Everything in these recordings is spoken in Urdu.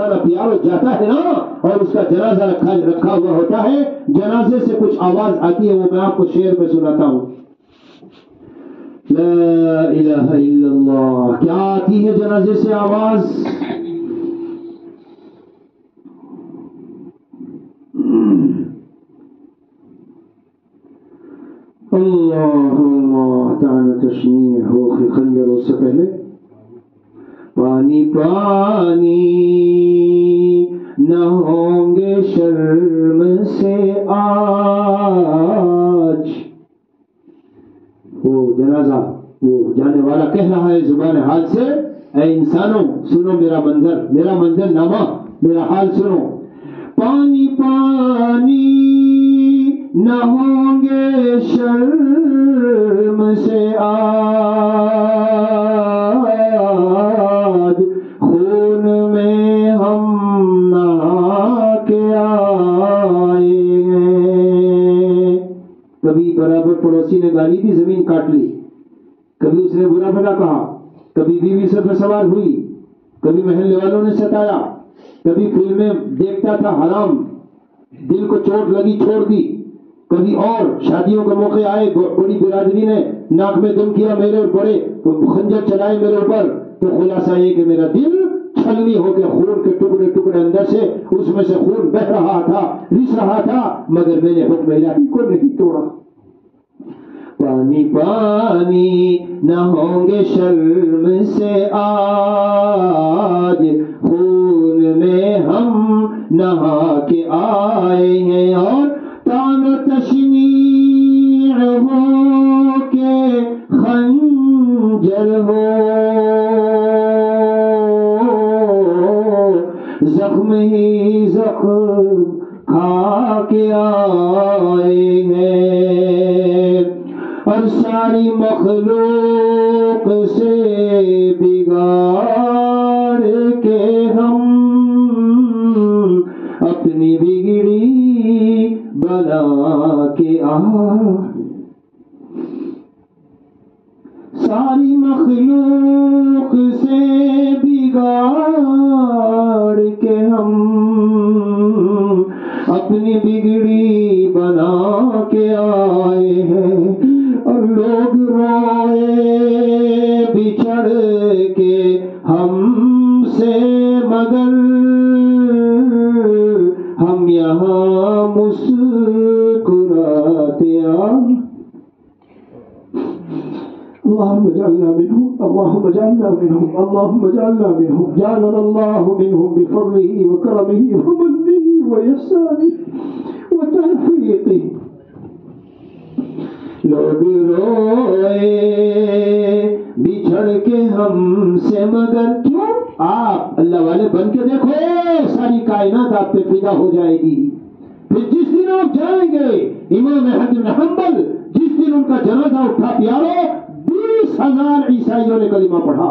پرانا پیارو جاتا ہے نا اور اس کا جنازہ رکھا ہوا ہوتا ہے، جنازے سے کچھ آواز آتی ہے، وہ میں آپ کو شعر میں سناتا ہوں. لا الہ الا اللہ. کیا آتی ہے جنازے سے آواز؟ اللہ تعالی تشنیع ہو خنجر اس سے پہلے پانی پانی نہ ہوں گے شرم سے آج. وہ جنازہ وہ جانے والا کہہ رہا ہے زبان حال سے، اے انسانوں سنو میرا منظر نامہ، میرا حال سنو. پانی پانی نہ ہوں گے شرم سے آج، خون میں ہم نہا کے آئے ہیں. کبھی برابر پڑوسی نے گالی دی، زمین کاٹ لی، کبھی اس نے برا بھلا کہا، کبھی بیوی سر پر سوار ہوئی، کبھی محلے والوں نے ستایا، کبھی فلمیں دیکھتا تھا حرام، دل کو چوٹ لگی چھوڑ دی، کبھی اور شادیوں کے موقع آئے، بڑی برادری نے ناک میں دم کیا میرے بڑے خنجر چلائے میرے اوپر، تو خلاصہ یہ کہ میرا دل چھلنی ہو کے خون کے ٹکڑے ٹکڑے اندر سے، اس میں سے خون بہ رہا تھا، رس رہا تھا، مگر میں نے حکم الہی کو نہیں توڑا. پانی پانی نہ ہوں گے شرم سے آج، خون میں ہم نہا کے آئے ہیں. اور تان تشنیع ہو کے خنجر ہو، زخم ہی زخم کھا کے آئے ہیں. اور ساری مخلوق سے بگاڑ کے ہم اپنی بگڑی بنا کے ساری مخلوق سے بگاڑ کے ہم اپنی بگڑی بنا کے آئے ہیں. اور لوگ روئے بچھڑ کے ہم سے، مگر ہم یہاں مسکراتے آئے. اللهم اجعلنا منهم، اللهم اجعلنا منهم، اللهم اجعلنا منهم، جعلنا الله منهم بفضله وكرمه ومنه وإحسانه وتوفيقه. لوگ روئے بچھڑ کے ہم سے، مگر کیوں؟ آپ اللہ والے بن کے دیکھو، ساری کائنات آپ پہ فدا ہو جائے گی. پھر جس دن آپ جائیں گے، امام احمد بن حنبل جس دن ان کا جنازہ اٹھا پیارو، 20,000 عیسائیوں نے کلمہ پڑھا.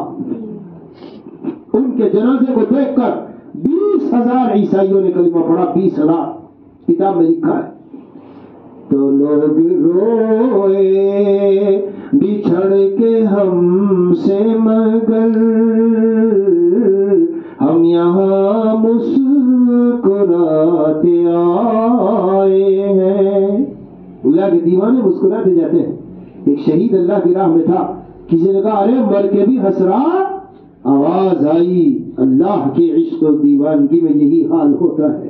ان کے جنازے کو دیکھ کر 20,000 عیسائیوں نے کلمہ پڑھا. 20,000 کتاب میں لکھا ہے. تو لوگ روئے بچھڑ کے ہم سے، مگر ہم یہاں مسکراتے آئے ہیں. اللہ کے دیوانے مسکراتے جاتے ہیں. ایک شہید اللہ کی راہ میں تھا، کسی نے کہا ارے مر کے بھی ہنس رہا، آواز آئی اللہ کے عشق و دیوانگی میں یہی حال ہوتا ہے.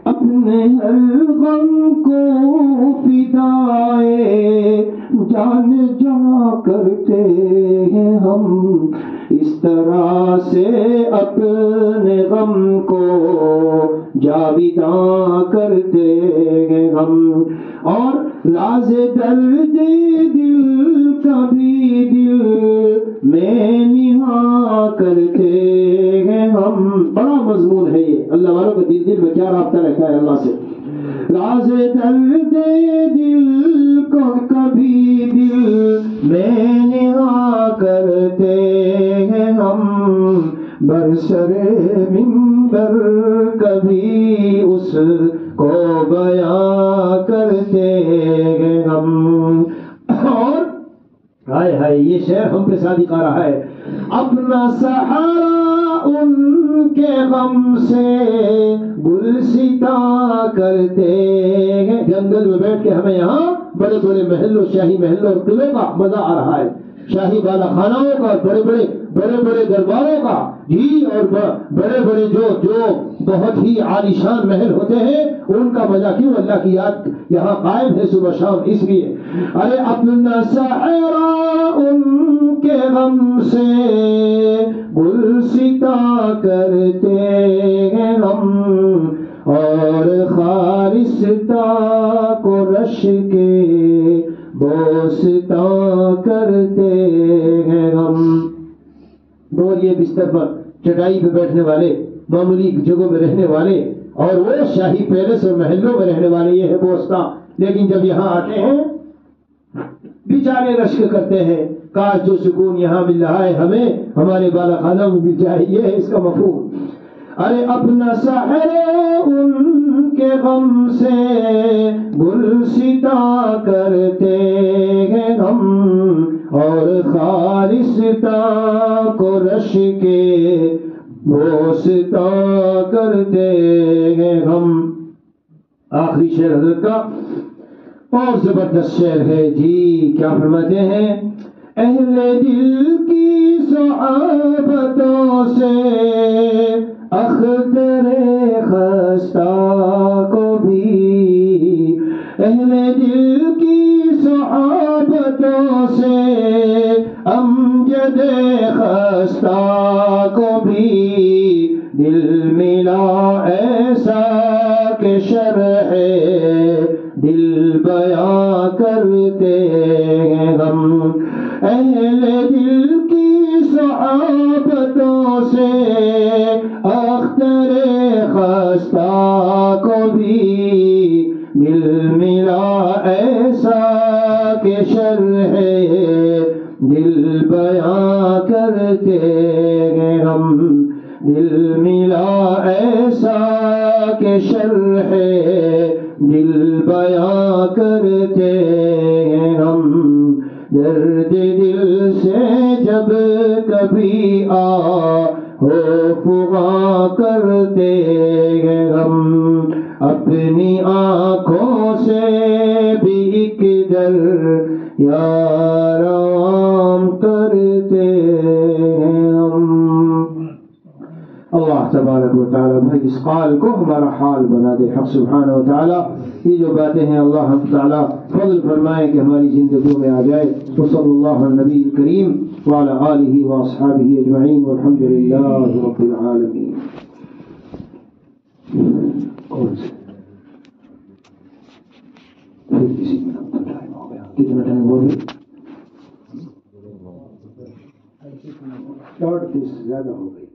اپنے ہر غم کو فدائے جان جا کرتے ہیں ہم، اس طرح سے اپنے غم کو جاویداں کرتے ہیں ہم. اور راز درد دل کا بھی دل میں نہا کرتے ہیں ہم. بڑا مضمون ہے یہ، اللہ والوں کا دل میں کیا رابطہ رہتا ہے اللہ سے. راز درد دل کو کبھی دل میں نہا کرتے ہیں ہم، برسر منبر کبھی اس کو بیان کرتے ہیں ہم. اور ہائے ہائے یہ شعر ہم پہ صادق آ رہا ہے. اپنا سہارا ان کے غم سے گلستاں کرتے ہیں. جنگل میں بیٹھ کے ہمیں یہاں بڑے بڑے محلوں شاہی محلوں اور قلعوں کا مزہ آ رہا ہے, شاہی بالا خانوں کا, بڑے بڑے درباروں کا جی, اور بڑے بڑے جو بہت ہی عالیشان محل ہوتے ہیں ان کا مزہ کیوں, اللہ کی یاد یہاں قائم ہے صبح شام. اس لیے ارے اپنا سہارا ان کے غم سے گلستاں کرتے ہیں ہم, اور خارستاں کو رش کے بوستاں کرتے ہیں ہم. یہ بستر پر چٹائی پہ بیٹھنے والے, معمولی جگہوں میں رہنے والے, اور وہ شاہی پیلس اور محلوں میں رہنے والے, یہ ہے بوستاں. لیکن جب یہاں آتے ہیں بیچارے رشک کرتے ہیں, کاش جو سکون یہاں مل رہا ہے ہمیں ہمارے بالا خانہ میں مل جائے. یہ ہے اس کا مفہوم. ارے اپنا سحر ان کے غم سے گلستاں کرتے ہیں ہم, اور خارستاں کو رش کے بوستاں کرتے ہیں ہم. آخری شعر حضرت کا اور زبردست شعر ہے جی. کیا فرماتے ہیں؟ اہل دل کی صحابتوں سے اختر خستہ کو بھی, اہل دل کی صحابتوں سے امجد خستہ کو بھی دل ملا ایسا کہ شرح دل بیاں کرتے ہیں ہم. اہل دل کی صحابتوں سے اختر خستہ کو بھی دل ملا ایسا کہ شرح دل بیاں کرتے ہیں ہم. دل ملا ایسا کہ شرح دل بیاں کرتے ہیں ہم. درد دل سے جب کبھی ہو فغاں کرتے ہیں ہم, اپنی آنکھوں سے بھی ایک در یارام کرتے ہیں ہم. اللہ تبارک و تعالی بھائی اس قال کو ہمارا حال بنا دے. حق سبحانہ و تعالی یہ جو باتیں ہیں اللہ ہم تعالی فضل فرمائے کہ ہماری زندگیوں میں آ جائے. وصلی اللہ علی نبی کریم وعلی آلہ واصحابہ اجمعین والحمد للہ رب العالمین. پھر کسی منٹ کا ٹائم ہو گیا. کتنا ٹائم ہو گیا؟ شارٹ زیادہ ہو گئی.